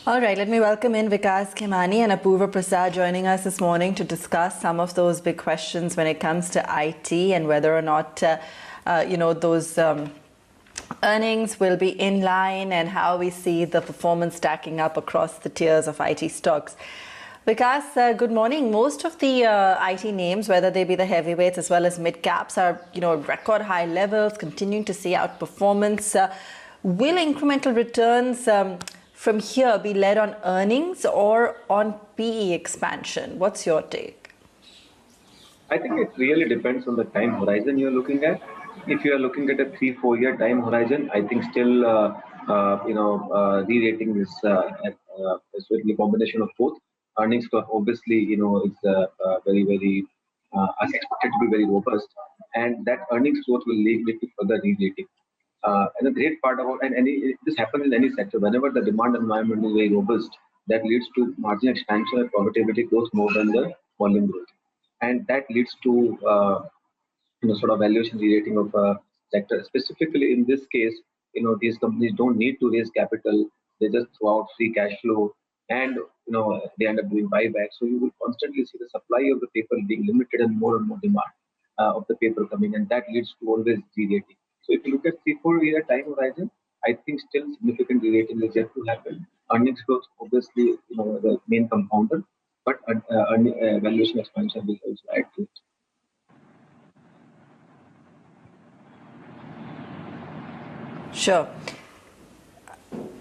All right, let me welcome in Vikas Khemani and Apurva Prasad joining us this morning to discuss some of those big questions when it comes to IT and whether or not, those earnings will be in line and how we see the performance stacking up across the tiers of IT stocks. Vikas, good morning. Most of the IT names, whether they be the heavyweights as well as mid-caps, are record high levels, continuing to see outperformance. Will incremental returns from here be led on earnings or on PE expansion? What's your take? I think it really depends on the time horizon you're looking at. If you are looking at a 3-4 year time horizon, I think still re-rating is certainly a combination of both. Earnings growth obviously is very expected to be very robust, and that earnings growth will lead to further re-rating. And a great part about this happens in any sector. Whenever the demand environment is very robust, that leads to margin expansion and profitability growth more than the volume growth, and that leads to sort of valuation re-rating of a sector. Specifically in this case, these companies don't need to raise capital; they just throw out free cash flow, and they end up doing buybacks. So you will constantly see the supply of the paper being limited and more demand of the paper coming, and that leads to always re-rating. So if you look at 3-4 year time horizon, I think still significant re-rating is yet to happen. Earnings growth, obviously, the main compounder, but valuation expansion will also add to it. Sure.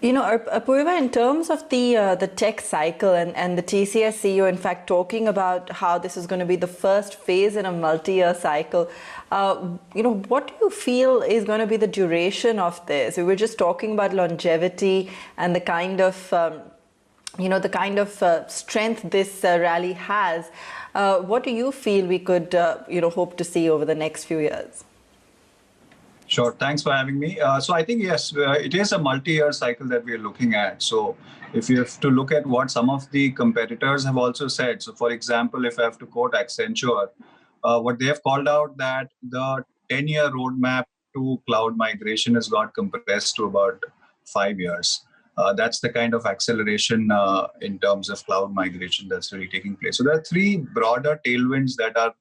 Apurva, in terms of the tech cycle and the TCS CEO, in fact, talking about how this is going to be the first phase in a multi-year cycle, what do you feel is going to be the duration of this? We were just talking about longevity and the kind of strength this rally has. What do you feel we could, hope to see over the next few years? Sure. Thanks for having me. So I think, yes, it is a multi-year cycle that we are looking at. So if you have to look at what some of the competitors have also said, so for example, if I have to quote Accenture, what they have called out that the 10-year roadmap to cloud migration has got compressed to about 5 years. That's the kind of acceleration in terms of cloud migration that's really taking place. So there are three broader tailwinds that are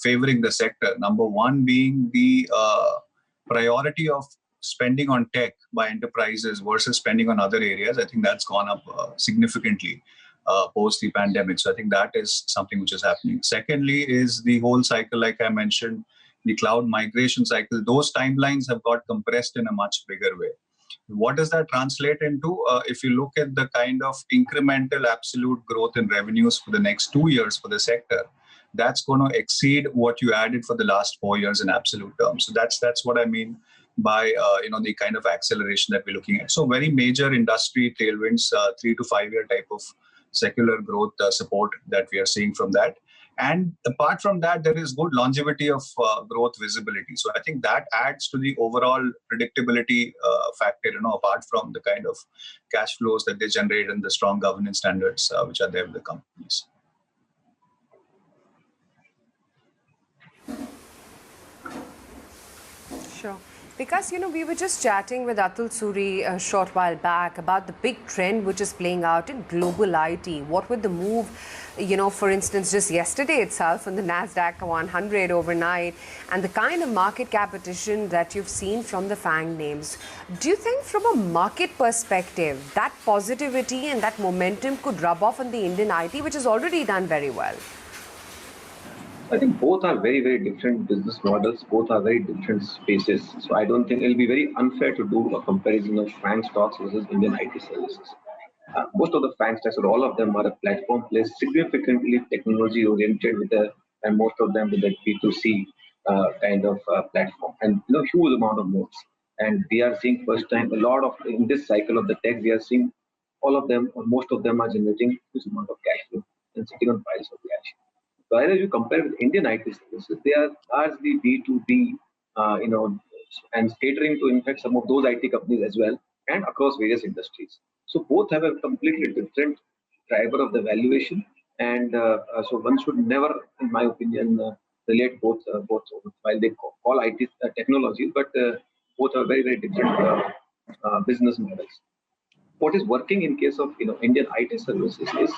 favoring the sector. Number one being the priority of spending on tech by enterprises versus spending on other areas. I think that's gone up significantly post the pandemic. So I think that is something which is happening. Secondly is the whole cycle, like I mentioned, the cloud migration cycle. Those timelines have got compressed in a much bigger way. What does that translate into? If you look at the kind of incremental absolute growth in revenues for the next 2 years for the sector, that's going to exceed what you added for the last 4 years in absolute terms. So that's what I mean by the kind of acceleration that we're looking at. So very major industry tailwinds, 3 to 5 year type of secular growth support that we are seeing from that. And apart from that, there is good longevity of growth visibility. So I think that adds to the overall predictability factor, apart from the kind of cash flows that they generate and the strong governance standards which are there with the companies. Sure. Because, we were just chatting with Atul Suri a short while back about the big trend which is playing out in global IT. What would the move, for instance, just yesterday itself on the NASDAQ 100 overnight, and the kind of market cap addition that you've seen from the FANG names. Do you think from a market perspective, that positivity and that momentum could rub off on the Indian IT, which has already done very well? I think both are very, very different business models. Both are very different spaces. So I don't think it'll be very unfair to do a comparison of FANG stocks versus Indian IT services. Most of the FANG stocks, or all of them, are a platform place, significantly technology oriented and most of them with a B2C kind of platform, and huge amount of modes. And we are seeing first time a lot of in this cycle of the tech, we are seeing all of them or most of them are generating huge amount of cash flow and sitting on piles of cash. So either you compare with Indian IT services, they are largely B2B, and catering to in fact some of those IT companies as well, and across various industries. So both have a completely different driver of the valuation, and so one should never, in my opinion, relate both while they call IT technology, but both are very, very different business models. what is working in case of Indian IT services is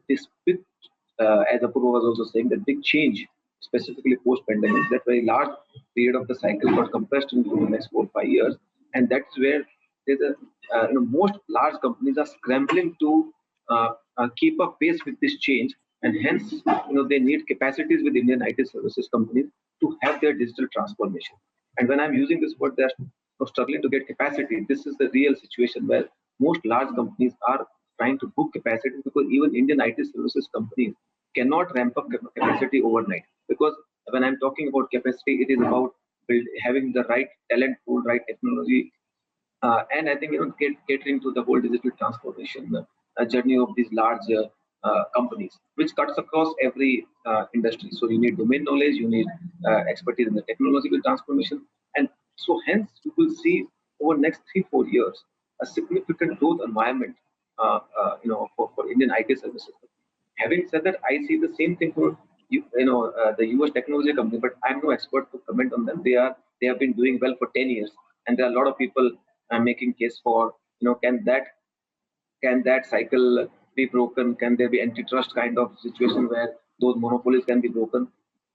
this big, as Apurva was also saying, that big change, specifically post-pandemic, that very large period of the cycle got compressed into the next 4 or 5 years, and that's where there's most large companies are scrambling to keep up pace with this change, and hence they need capacities with Indian IT services companies to have their digital transformation. And when I'm using this word, they're struggling to get capacity. This is the real situation where most large companies are trying to book capacity, because even Indian IT services companies cannot ramp up capacity overnight. Because when I'm talking about capacity, it is about having the right talent pool, right technology, and I think catering to the whole digital transformation journey of these large companies, which cuts across every industry. So you need domain knowledge, you need expertise in the technological transformation, and so hence you will see over next 3-4 years a significant growth environment, for Indian IT services. Having said that, I see the same thing for the US technology company, but I'm no expert to comment on them. They have been doing well for 10 years, and there are a lot of people making case for can that cycle be broken? Can there be antitrust kind of situation where those monopolies can be broken?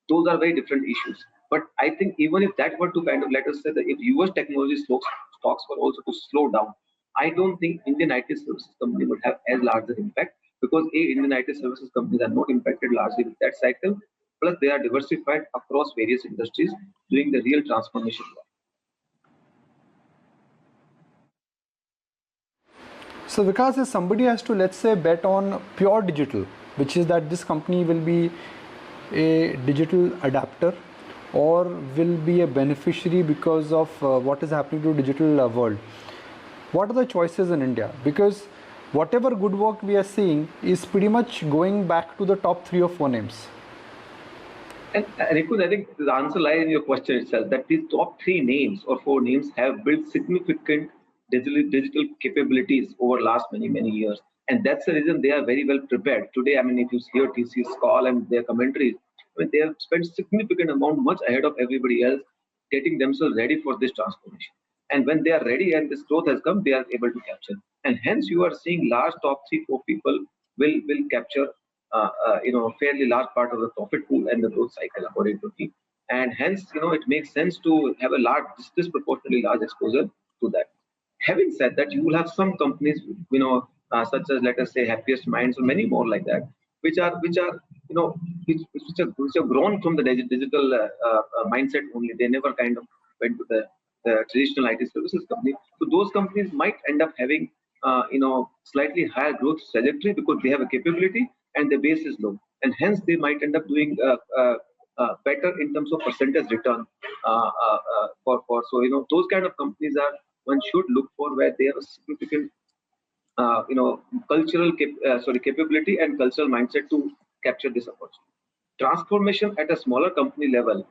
Those are very different issues. But I think even if that were to kind of, let us say that if US technology stocks were also to slow down, I don't think Indian IT services company would have as large an impact, because Indian IT services companies are not impacted largely with that cycle. Plus, they are diversified across various industries doing the real transformation work. So Vikas, if somebody has to, let's say, bet on pure digital, which is that this company will be a digital adapter or will be a beneficiary because of what is happening to digital world, what are the choices in India? Because whatever good work we are seeing is pretty much going back to the top 3 or 4 names. And Riku, I think the answer lies in your question itself, that these top 3 names or 4 names have built significant digital capabilities over last many years, and that's the reason they are very well prepared today. I mean, if you hear TCS call and their commentaries, I mean, they have spent significant amount much ahead of everybody else, getting themselves ready for this transformation. And when they are ready and this growth has come, they are able to capture. And hence, you are seeing large top 3-4 people will capture a fairly large part of the profit pool and the growth cycle, according to me. And hence, it makes sense to have a disproportionately large exposure to that. Having said that, you will have some companies, such as, let us say, Happiest Minds or many more like that, which are grown from the digital mindset only. They never kind of went to the traditional IT services company. So those companies might end up having slightly higher growth trajectory because they have a capability and the base is low, and hence they might end up doing better in terms of percentage return. So those kind of companies are one should look for, where they have a significant cultural capability and cultural mindset to capture this opportunity. Transformation at a smaller company level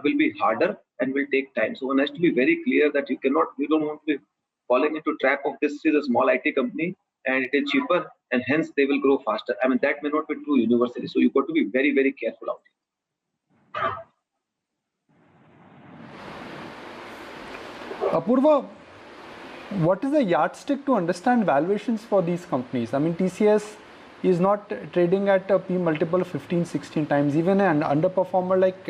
will be harder and will take time. So one has to be very clear that you don't want to be falling into trap of this is a small IT company and it is cheaper and hence they will grow faster. I mean, that may not be true universally. So you've got to be very, very careful out here. Apurva, what is the yardstick to understand valuations for these companies? I mean, TCS is not trading at a P multiple of 15-16 times. Even an underperformer like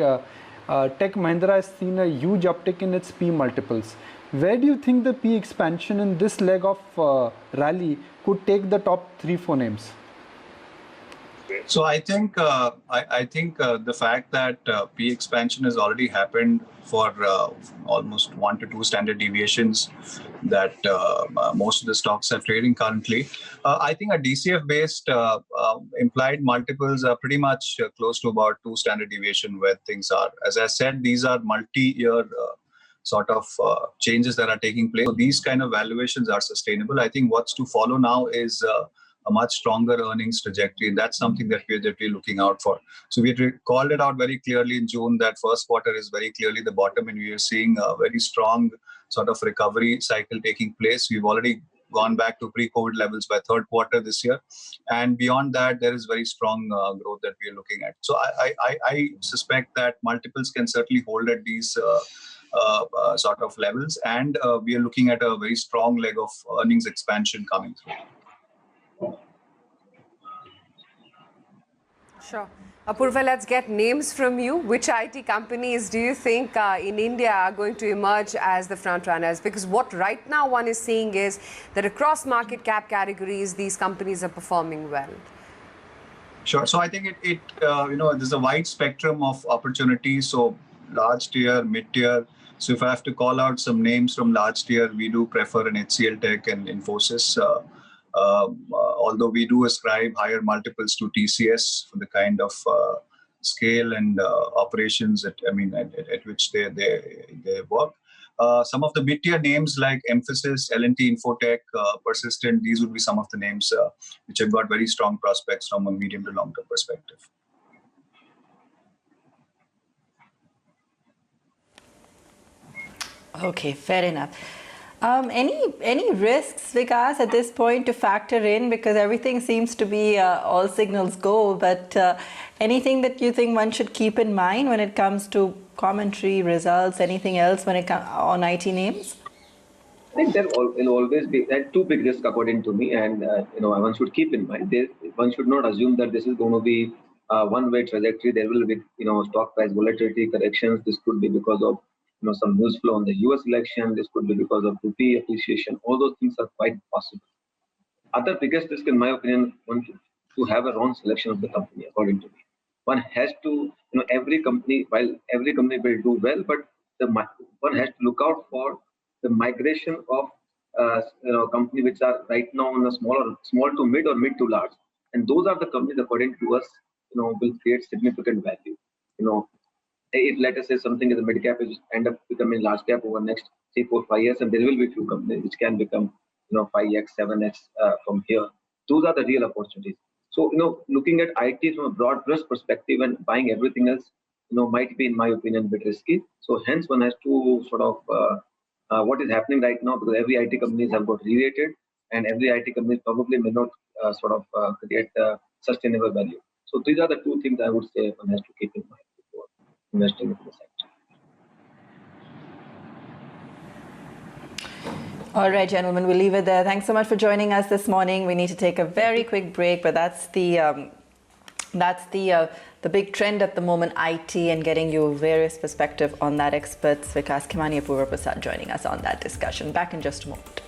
Tech Mahindra has seen a huge uptick in its P multiples. Where do you think the P expansion in this leg of rally could take the top 3-4 names? So I think the fact that P expansion has already happened for almost 1 to 2 standard deviations that most of the stocks are trading currently. I think a DCF based implied multiples are pretty much close to about 2 standard deviation where things are. As I said, these are multi-year sort of changes that are taking place. So these kind of valuations are sustainable. I think what's to follow now is a much stronger earnings trajectory. And that's something that we're looking out for. So we called it out very clearly in June that first quarter is very clearly the bottom, and we are seeing a very strong sort of recovery cycle taking place. We've already gone back to pre-COVID levels by third quarter this year. And beyond that, there is very strong growth that we are looking at. So I suspect that multiples can certainly hold at these sort of levels, and we are looking at a very strong leg of earnings expansion coming through. Sure. Apurva, let's get names from you. Which IT companies do you think in India are going to emerge as the front runners? Because what right now one is seeing is that across market cap categories, these companies are performing well. Sure. So I think there's a wide spectrum of opportunities. So large tier, mid tier. So if I have to call out some names from large tier, we do prefer an HCL Tech and Infosys. Although we do ascribe higher multiples to TCS for the kind of scale and operations at which they work. Some of the mid-tier names like Mphasis, L&T, Infotech, Persistent, these would be some of the names which have got very strong prospects from a medium to long-term perspective. Okay, fair enough. Any risks, Vikas, at this point to factor in, because everything seems to be all signals go, but anything that you think one should keep in mind when it comes to commentary, results, anything else when it comes on IT names? I think there will always be two big risks according to me, and one should keep in mind. One should not assume that this is going to be one-way trajectory. There will be stock price volatility corrections. This could be because of some news flow on the US election. This could be because of rupee appreciation. All those things are quite possible. Other biggest risk, in my opinion, one to have a wrong selection of the company, according to me. One has to, every company will do well, but one has to look out for the migration of companies which are right now on a small to mid or mid to large, and those are the companies, according to us, will create significant value. If let us say something as a mid-cap is end up becoming large cap over the next 3, 4, 5 years, and there will be few companies which can become 5x, 7x from here. Those are the real opportunities. So looking at IT from a broad brush perspective and buying everything else might be, in my opinion, a bit risky. So hence one has to sort of what is happening right now, because every IT companies have got re-rated, and every IT company probably may not create sustainable value. So these are the two things I would say one has to keep in mind before investing into the sector. All right, gentlemen, we'll leave it there. Thanks so much for joining us this morning. We need to take a very quick break, but that's the big trend at the moment, IT, and getting you various perspective on that. Experts Vikas Khemani, Apurva Prasad joining us on that discussion. Back in just a moment.